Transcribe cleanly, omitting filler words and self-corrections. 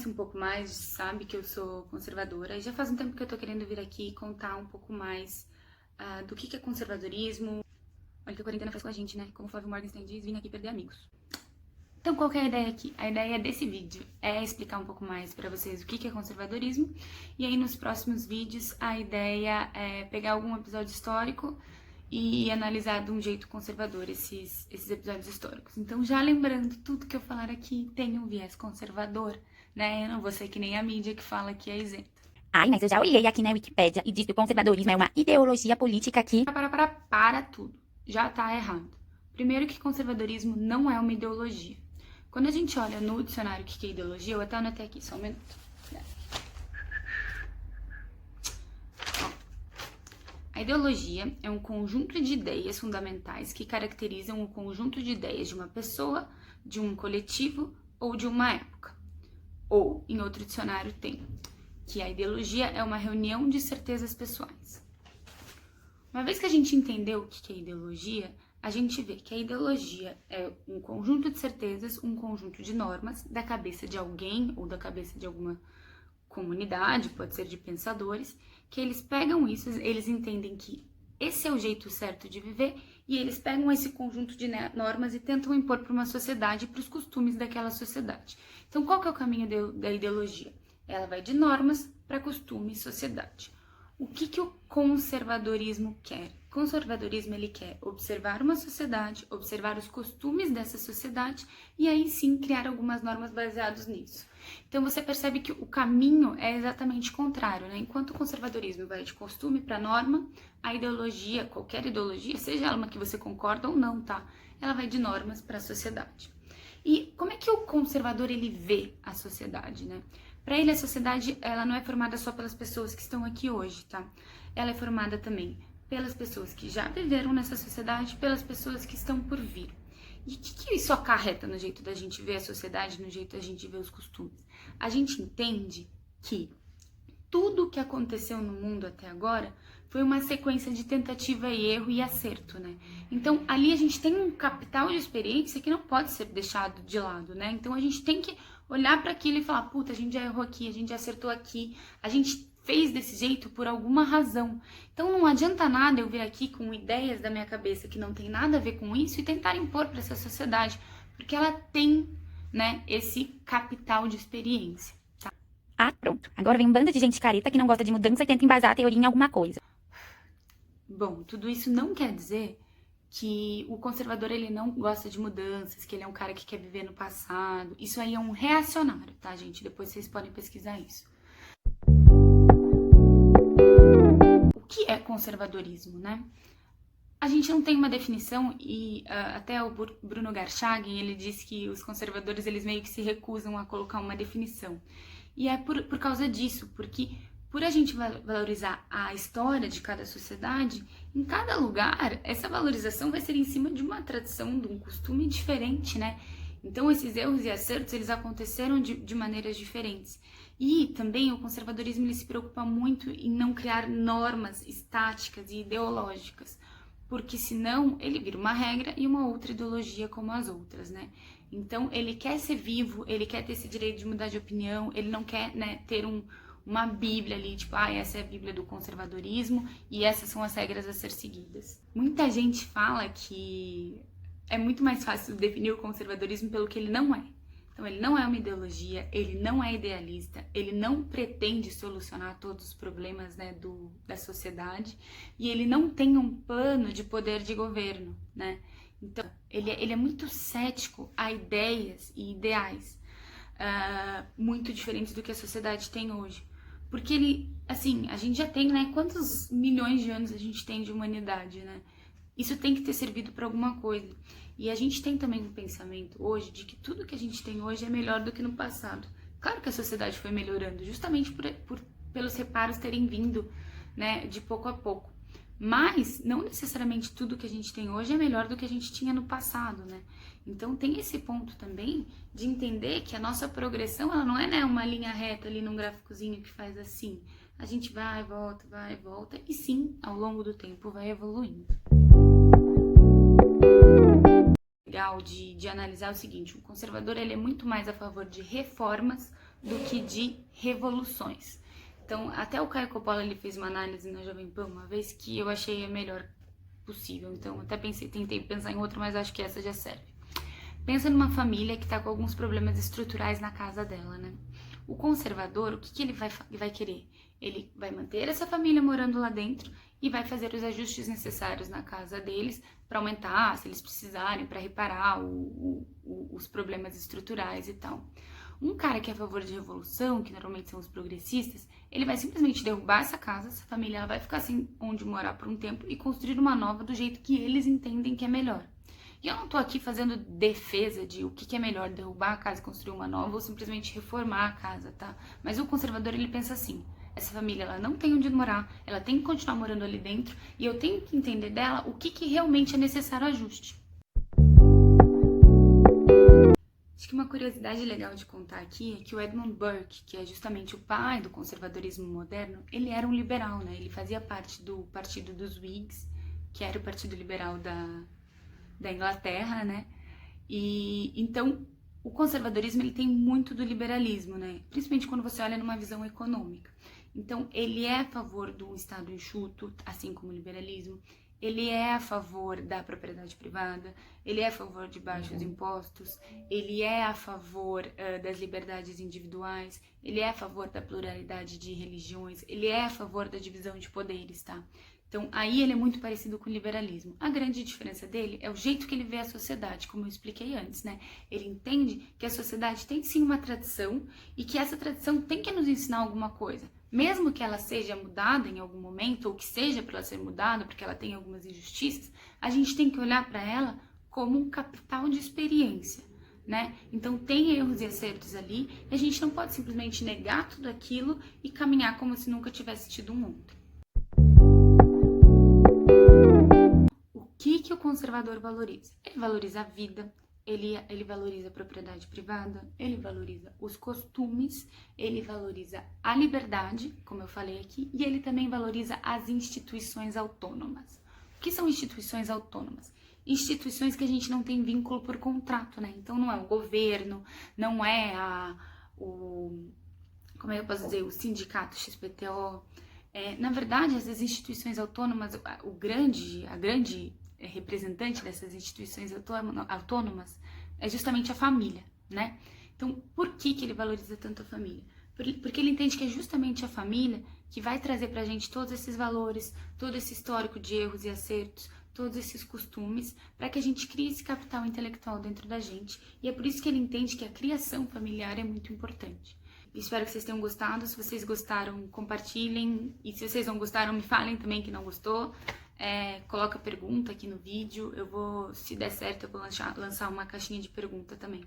conhece um pouco mais sabe que eu sou conservadora e já faz um tempo que eu tô querendo vir aqui contar um pouco mais do que é conservadorismo. Olha que a quarentena faz com a gente, né? Como o Flávio Morgenstern diz, vim aqui perder amigos. Então, qual que é a ideia aqui? A ideia desse vídeo é explicar um pouco mais pra vocês o que é conservadorismo, e aí nos próximos vídeos a ideia é pegar algum episódio histórico e analisar de um jeito conservador esses episódios históricos. Então, já lembrando, tudo que eu falar aqui tem um viés conservador, né? Eu não vou ser que nem a mídia que fala que é isenta. Ai, mas eu já olhei aqui na Wikipédia e diz que o conservadorismo é uma ideologia política que... Para tudo. Já tá errado. Primeiro que conservadorismo não é uma ideologia. Quando a gente olha no dicionário o que é ideologia, eu até anotei aqui, só um minuto. A ideologia é um conjunto de ideias fundamentais que caracterizam o conjunto de ideias de uma pessoa, de um coletivo ou de uma época. Ou, em outro dicionário, tem que a ideologia é uma reunião de certezas pessoais. Uma vez que a gente entendeu o que é ideologia, a gente vê que a ideologia é um conjunto de certezas, um conjunto de normas da cabeça de alguém ou da cabeça de alguma comunidade, pode ser de pensadores, que eles pegam isso, eles entendem que esse é o jeito certo de viver e eles pegam esse conjunto de normas e tentam impor para uma sociedade e para os costumes daquela sociedade. Então, qual que é o caminho da ideologia? Ela vai de normas para costume e sociedade. O que o conservadorismo quer? O conservadorismo, ele quer observar uma sociedade, observar os costumes dessa sociedade e aí sim criar algumas normas baseadas nisso. Então você percebe que o caminho é exatamente contrário, né? Enquanto o conservadorismo vai de costume para norma, a ideologia, qualquer ideologia, seja ela uma que você concorda ou não, tá? Ela vai de normas para a sociedade. E como é que o conservador ele vê a sociedade, né? Para ele, a sociedade ela não é formada só pelas pessoas que estão aqui hoje, tá? Ela é formada também pelas pessoas que já viveram nessa sociedade, pelas pessoas que estão por vir. E o que isso acarreta no jeito da gente ver a sociedade, no jeito da gente ver os costumes? A gente entende que tudo o que aconteceu no mundo até agora foi uma sequência de tentativa e erro e acerto, né? Então, ali a gente tem um capital de experiência que não pode ser deixado de lado, né? Então, a gente tem que olhar para aquilo e falar, puta, a gente já errou aqui, a gente já acertou aqui, a gente fez desse jeito por alguma razão. Então, não adianta nada eu vir aqui com ideias da minha cabeça que não tem nada a ver com isso e tentar impor para essa sociedade, porque ela tem, né, esse capital de experiência. Ah, pronto. Agora vem um bando de gente careta que não gosta de mudança e tenta embasar a teoria em alguma coisa. Bom, tudo isso não quer dizer que o conservador ele não gosta de mudanças, que ele é um cara que quer viver no passado. Isso aí é um reacionário, tá, gente? Depois vocês podem pesquisar isso. O que é conservadorismo, né? A gente não tem uma definição e até o Bruno Garchagen, ele diz que os conservadores eles meio que se recusam a colocar uma definição. E é por causa disso, porque por a gente valorizar a história de cada sociedade, em cada lugar, essa valorização vai ser em cima de uma tradição, de um costume diferente, né? Então, esses erros e acertos, eles aconteceram de maneiras diferentes. E também o conservadorismo, ele se preocupa muito em não criar normas estáticas e ideológicas, porque senão ele vira uma regra e uma outra ideologia como as outras, né? Então, ele quer ser vivo, ele quer ter esse direito de mudar de opinião, ele não quer, né, ter uma bíblia ali, tipo, essa é a bíblia do conservadorismo e essas são as regras a ser seguidas. Muita gente fala que é muito mais fácil definir o conservadorismo pelo que ele não é. Então, ele não é uma ideologia, ele não é idealista, ele não pretende solucionar todos os problemas, né, da sociedade e ele não tem um plano de poder de governo, né? Então, ele é muito cético a ideias e ideais muito diferentes do que a sociedade tem hoje. Porque ele, assim, a gente já tem, né, quantos milhões de anos a gente tem de humanidade, né? Isso tem que ter servido para alguma coisa. E a gente tem também um pensamento hoje de que tudo que a gente tem hoje é melhor do que no passado. Claro que a sociedade foi melhorando, justamente pelos reparos terem vindo, né, de pouco a pouco. Mas não necessariamente tudo que a gente tem hoje é melhor do que a gente tinha no passado, né? Então tem esse ponto também de entender que a nossa progressão, ela não é, né, uma linha reta ali num gráficozinho que faz assim. A gente vai, volta, e sim, ao longo do tempo vai evoluindo. Legal de analisar o seguinte, o conservador ele é muito mais a favor de reformas do que de revoluções. Então, até o Caio Coppola ele fez uma análise na Jovem Pan uma vez que eu achei a melhor possível. Então, até tentei pensar em outra, mas acho que essa já serve. Pensa numa família que tá com alguns problemas estruturais na casa dela, né? O conservador, o que ele vai querer? Ele vai manter essa família morando lá dentro e vai fazer os ajustes necessários na casa deles para aumentar, se eles precisarem, para reparar os problemas estruturais e tal. Um cara que é a favor de revolução, que normalmente são os progressistas, ele vai simplesmente derrubar essa casa, essa família ela vai ficar sem onde morar por um tempo e construir uma nova do jeito que eles entendem que é melhor. E eu não tô aqui fazendo defesa de o que é melhor, derrubar a casa e construir uma nova ou simplesmente reformar a casa, tá? Mas o conservador, ele pensa assim, essa família, ela não tem onde morar, ela tem que continuar morando ali dentro e eu tenho que entender dela o que realmente é necessário ajuste. Acho que uma curiosidade legal de contar aqui é que o Edmund Burke, que é justamente o pai do conservadorismo moderno, ele era um liberal, né? Ele fazia parte do partido dos Whigs, que era o partido liberal da Inglaterra, né? E então o conservadorismo ele tem muito do liberalismo, né? Principalmente quando você olha numa visão econômica. Então ele é a favor do Estado enxuto, assim como o liberalismo. Ele é a favor da propriedade privada, ele é a favor de baixos impostos, ele é a favor das liberdades individuais, ele é a favor da pluralidade de religiões, ele é a favor da divisão de poderes, tá? Então, aí ele é muito parecido com o liberalismo. A grande diferença dele é o jeito que ele vê a sociedade, como eu expliquei antes, né? Ele entende que a sociedade tem sim uma tradição e que essa tradição tem que nos ensinar alguma coisa. Mesmo que ela seja mudada em algum momento, ou que seja para ela ser mudada porque ela tem algumas injustiças, a gente tem que olhar para ela como um capital de experiência, né? Então tem erros e acertos ali e a gente não pode simplesmente negar tudo aquilo e caminhar como se nunca tivesse tido um ontem. O que o conservador valoriza? Ele valoriza a vida, ele valoriza a propriedade privada, ele valoriza os costumes, ele valoriza a liberdade, como eu falei aqui, e ele também valoriza as instituições autônomas. O que são instituições autônomas? Instituições que a gente não tem vínculo por contrato, né? Então não é o governo, não é como é que eu posso dizer, o sindicato XPTO. Na verdade, essas instituições autônomas, a grande representante dessas instituições autônomas é justamente a família, né? Então, por que ele valoriza tanto a família? Porque ele entende que é justamente a família que vai trazer pra gente todos esses valores, todo esse histórico de erros e acertos, todos esses costumes, para que a gente crie esse capital intelectual dentro da gente. E é por isso que ele entende que a criação familiar é muito importante. Espero que vocês tenham gostado. Se vocês gostaram, compartilhem. E se vocês não gostaram, me falem também que não gostou. Coloca pergunta aqui no vídeo. Se der certo, eu vou lançar uma caixinha de pergunta também.